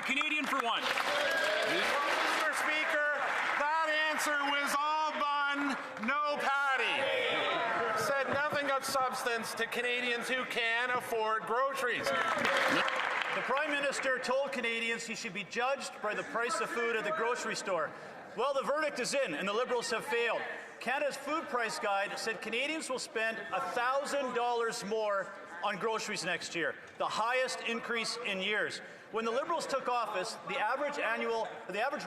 Canadian for once. Mr. Speaker, that answer was all bun, no patty. Said nothing of substance to Canadians who can afford groceries. The Prime Minister told Canadians he should be judged by the price of food at the grocery store. Well, the verdict is in, and the Liberals have failed. Canada's Food Price Guide said Canadians will spend $1,000 more on groceries next year, the highest increase in years. When the Liberals took office, the average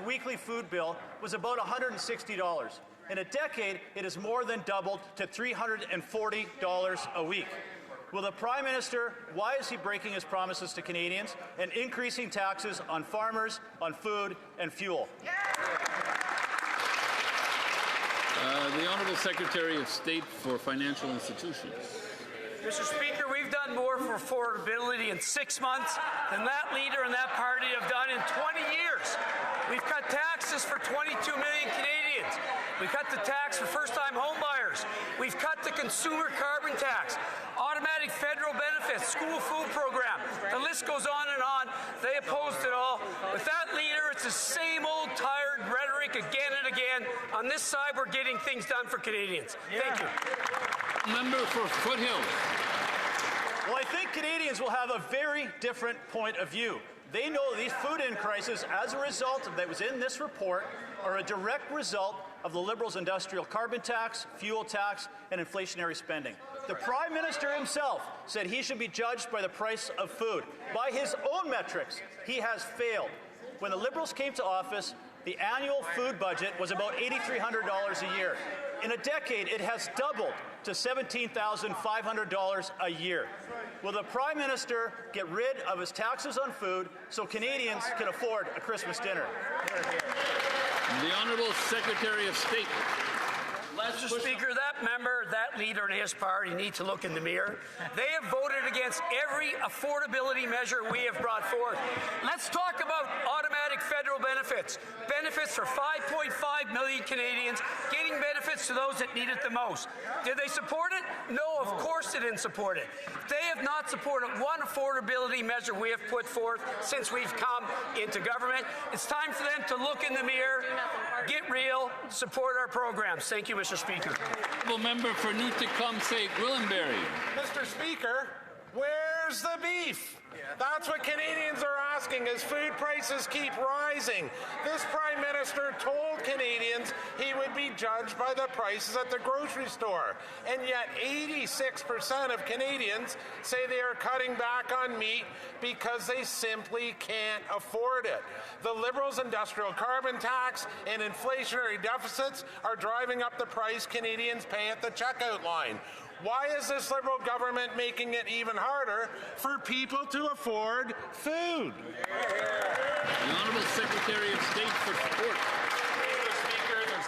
weekly food bill was about $160. In a decade, it has more than doubled to $340 a week. Will the Prime Minister, why is he breaking his promises to Canadians and increasing taxes on farmers, on food and fuel? The Honourable Secretary of State for Financial Institutions. Mr. Speaker, we've done more for affordability in 6 months than that leader and that party have done in 20 years. We've cut taxes for 22 million Canadians. We cut the tax for first-time homebuyers. We've cut the consumer carbon tax, automatic federal benefits, school food program. The list goes on and on. They opposed it all. With that leader, it's the same old tired rhetoric again and again. On this side, we're getting things done for Canadians. Thank you. Member for Foothills. Well, I think Canadians will have a very different point of view. They know these food increases, as a result of that was in this report, are a direct result of the Liberals' industrial carbon tax, fuel tax, and inflationary spending. The Prime Minister himself said he should be judged by the price of food. By his own metrics, he has failed. When the Liberals came to office, the annual food budget was about $8,300 a year. In a decade, it has doubled to $17,500 a year. Will the Prime Minister get rid of his taxes on food so Canadians can afford a Christmas dinner? The Honourable Secretary of State. Mr. Speaker, that member, that leader and his party need to look in the mirror. They have voted against every affordability measure we have brought forth. Let's talk about automatic federal benefits. Benefits for 5.5 million Canadians, getting benefits to those that need it the most. Did they support it? No, of course they didn't support it. They have not supported one affordability measure we have put forth since we've come into government. It's time for them to look in the mirror, get real, support our programs. Thank you, Mr. Speaker. Member for New Tecumseh, Gwillimbury. Mr. Speaker, where's the beef? That's what Canadians are asking as food prices keep rising. This Prime Minister told Canadians he would be judged by the prices at the grocery store. And yet 86% of Canadians say they are cutting back on meat because they simply can't afford it. The Liberals' industrial carbon tax and inflationary deficits are driving up the price Canadians pay at the checkout line. Why is this Liberal government making it even harder for people to afford food? The Honourable Secretary of State for Sport.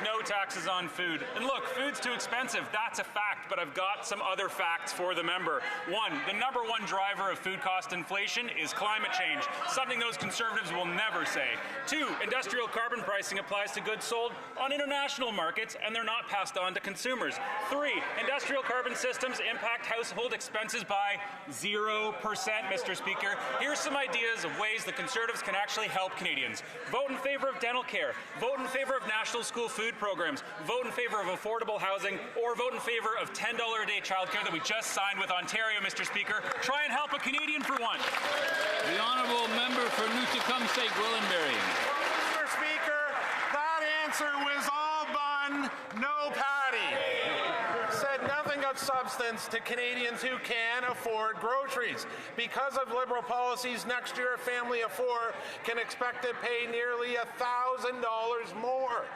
No taxes on food. And look, food's too expensive. That's a fact, but I've got some other facts for the member. One, the #1 driver of food cost inflation is climate change, something those Conservatives will never say. Two, industrial carbon pricing applies to goods sold on international markets, and they're not passed on to consumers. Three, industrial carbon systems impact household expenses by 0%, Mr. Speaker. Here's some ideas of ways the Conservatives can actually help Canadians. Vote in favor of dental care. Vote in favor of national school food programs, vote in favor of affordable housing, or vote in favor of $10 a day childcare that we just signed with Ontario, Mr. Speaker. Try and help a Canadian for once. The Honourable Member for New Tecumseh, Gwillimbury. Mr. Speaker, that answer was all bun, no patty. Said nothing of substance to Canadians who can afford groceries. Because of Liberal policies, next year a family of 4 can expect to pay nearly $1,000 more.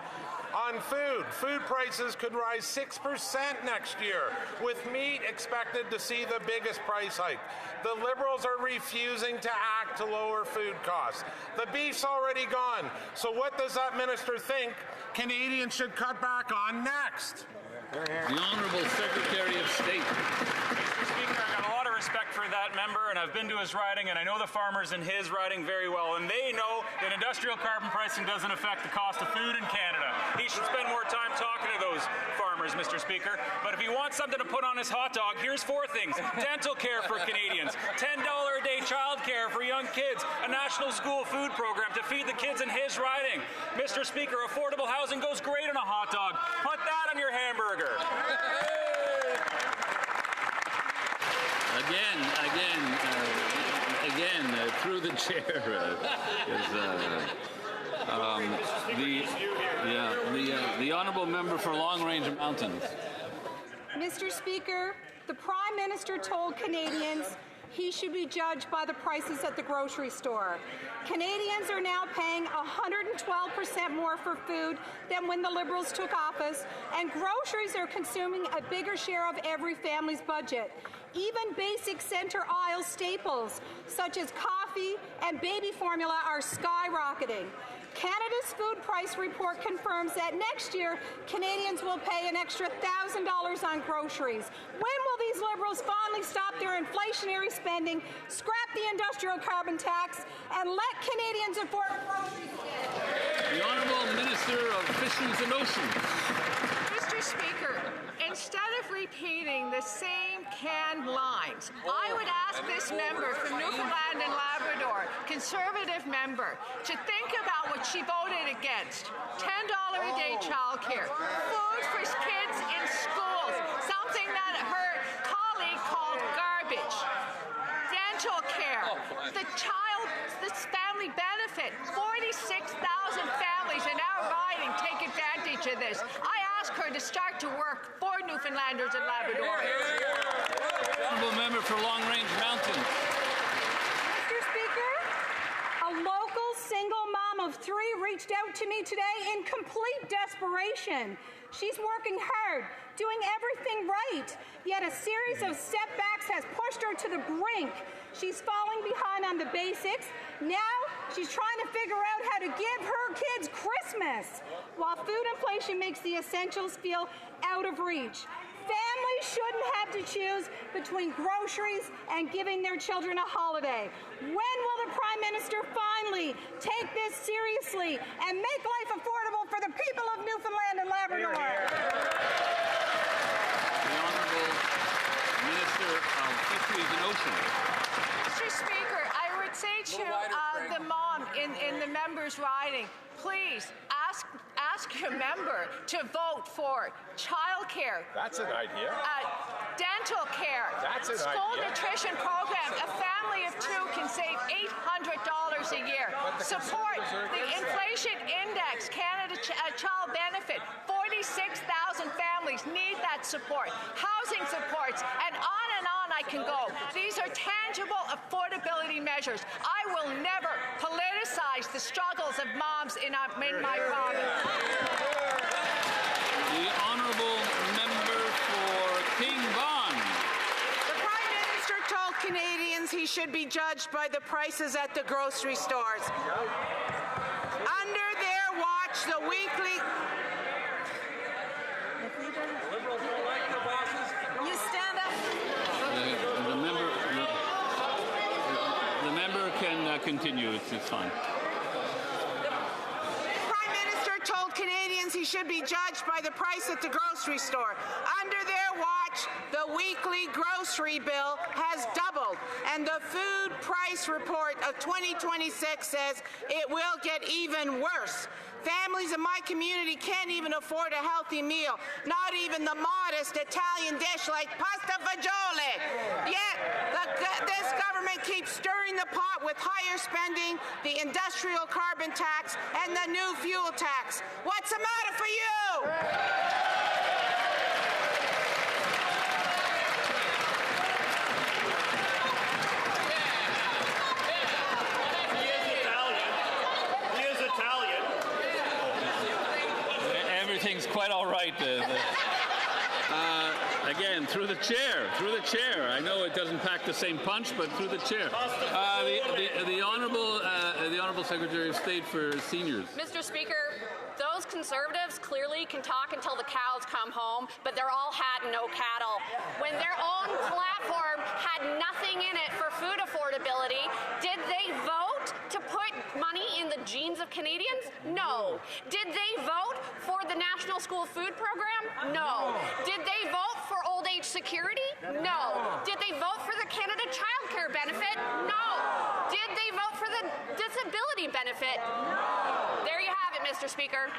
On food, food prices could rise 6% next year, with meat expected to see the biggest price hike. The Liberals are refusing to act to lower food costs. The beef's already gone, so what does that minister think Canadians should cut back on next? The Honourable Secretary of State. Mr. Speaker, I've got a lot of respect for that member, and I've been to his riding, and I know the farmers in his riding very well, and they know that industrial carbon pricing doesn't affect the cost of food in Canada. He should spend more time talking to those farmers, Mr. Speaker. But if he wants something to put on his hot dog, here's 4 things. Dental care for Canadians, $10 a day child care for young kids, a national school food program to feed the kids in his riding. Mr. Speaker, affordable housing goes great on a hot dog. Put that on your hamburger. Again, through the chair, the honourable member for Long Range Mountains. Mr. Speaker, the Prime Minister told Canadians he should be judged by the prices at the grocery store. Canadians are now paying 112% more for food than when the Liberals took office, and groceries are consuming a bigger share of every family's budget. Even basic center aisle staples, such as coffee and baby formula, are skyrocketing. Canada's food price report confirms that next year, Canadians will pay an extra $1,000 on groceries. When will these Liberals finally stop their inflationary spending, scrap the industrial carbon tax, and let Canadians afford groceries again? The Honourable Minister of Fisheries and Oceans. Mr. Speaker, instead of repeating the same canned lines, I would ask this member from Newfoundland and Labrador, Conservative member, to think about what she voted against. $10 a day childcare, food for kids in schools, something that her colleague called garbage, dental care, the family benefit. 46,000 families in our riding take advantage of this. I ask her to start to work for Newfoundlanders and Labradorians. Honourable member for Long Range Mountains. Mr. Speaker, a local single mom of 3 reached out to me today in complete desperation. She's working hard, doing everything right, yet a series of setbacks has pushed her to the brink. She's falling behind on the basics. Now she's trying to figure out how to give her kids Christmas, while food inflation makes the essentials feel out of reach. Families shouldn't have to choose between groceries and giving their children a holiday. When will the Prime Minister finally take this seriously and make life affordable for the people of Newfoundland and Labrador? The Honourable Minister of Fisheries and Oceans. Mr. Speaker, I would say to the mom in the member's riding, please ask your member to vote for childcare. That's an idea. Dental care. That's an school idea. nutrition program. A family of 2 can save $800 a year. Support the inflation index, Canada Child Benefit. 46,000 families need that support. Housing supports, and on I can go. These are tangible affordability measures. I will never politicize the struggles of moms in my province. The Honourable Member for King Vaughan. The Prime Minister told Canadians he should be judged by the prices at the grocery stores. Under their watch, the weekly... Liberals don't like the bosses. You stand up. The member can continue. It's fine. The Prime Minister told Canadians he should be judged by the price at the grocery store. Under their watch, the weekly grocery bill has doubled, and the food price report of 2026 says it will get even worse. Families in my community can't even afford a healthy meal, not even the modest Italian dish like pasta fagioli. Yet, this government keeps stirring the pot with higher spending, the industrial carbon tax, and the new fuel tax. What's the matter for you? Everything's quite all right. Again, through the chair. I know it doesn't pack the same punch, but through the chair. The honourable Secretary of State for Seniors. Mr. Speaker, Those Conservatives clearly can talk until the cows come home, but they're all hat and no cattle. When their own platform had nothing in it for food affordability, did they vote to put money in the genes of Canadians? No. Did they vote for the National School Food Program? No. Did they vote for old age security? No. Did they vote for the Canada Child Care benefit? No. Did they vote for the disability benefit? No. There you have it, Mr. Speaker.